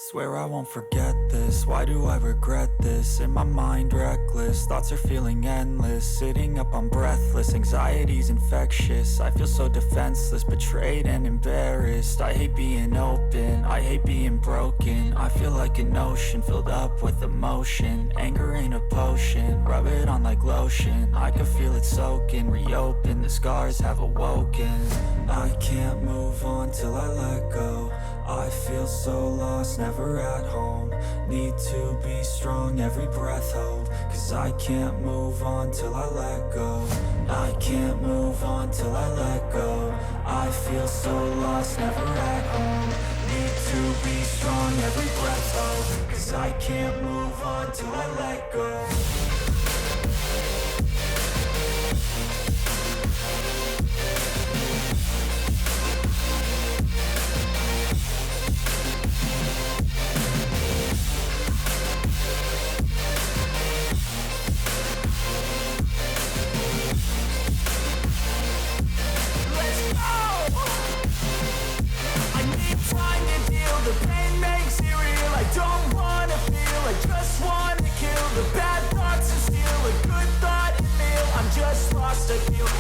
Swear I won't forget this, why do I regret this? In my mind reckless, thoughts are feeling endless. Sitting up I'm breathless, anxiety's infectious. I feel so defenseless, betrayed and embarrassed. I hate being open, I hate being broken. I feel like an ocean filled up with emotion. Anger ain't a potion, rub it on like lotion. I can feel it soaking, reopen, the scars have awoken. I can't move on till I let go. I feel so lost, never at home. Need to be strong, every breath hold. Cause I can't move on till I let go. I can't move on till I let go. I feel so lost, never at home. Need to be strong, every breath hold. Cause I can't move on till I let go.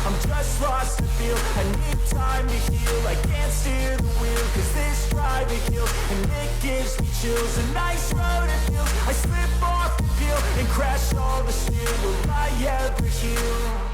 I'm just lost to feel. I need time to heal. I can't steer the wheel, cause this driving kills. And it gives me chills. A nice road it feels. I slip off the peel and crash all the steel. Will I ever heal?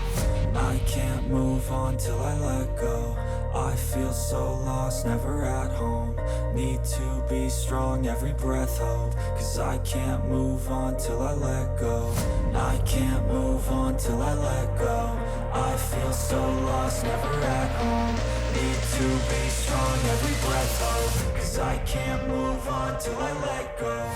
I can't move on till I let go. I feel so lost, never at home. Need to be strong, every breath hold. Cause I can't move on till I let go. I can't move on till I let go. I feel so lost, never at home. Need to be strong, every breath hold. Cause I can't move on till I let go.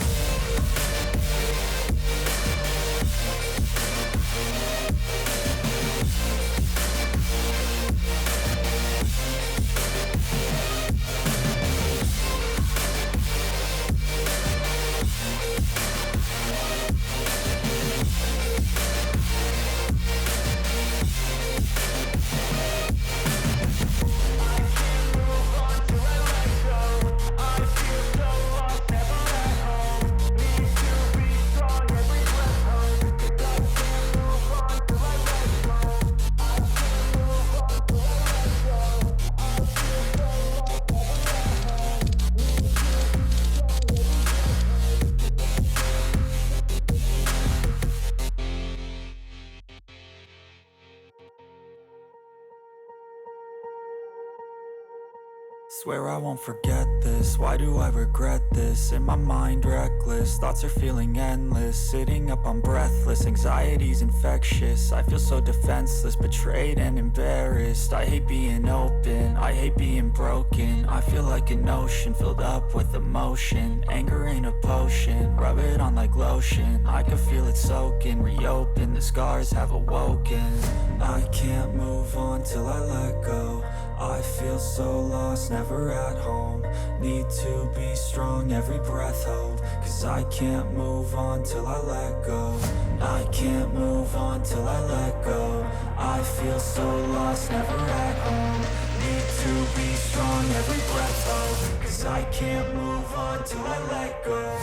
Swear I won't forget this, why do I regret this? In my mind reckless, thoughts are feeling endless. Sitting up I'm breathless, anxiety's infectious. I feel so defenseless, betrayed and embarrassed. I hate being open, I hate being broken. I feel like an ocean filled up with emotion. Anger ain't a potion, rub it on like lotion. I can feel it soaking, reopen, the scars have awoken. I can't move on till I let go. I feel so lost, never at home. Need to be strong, every breath hold. Cause I can't move on till I let go. I can't move on till I let go. I feel so lost, never at home. Need to be strong, every breath hold. Cause I can't move on till I let go.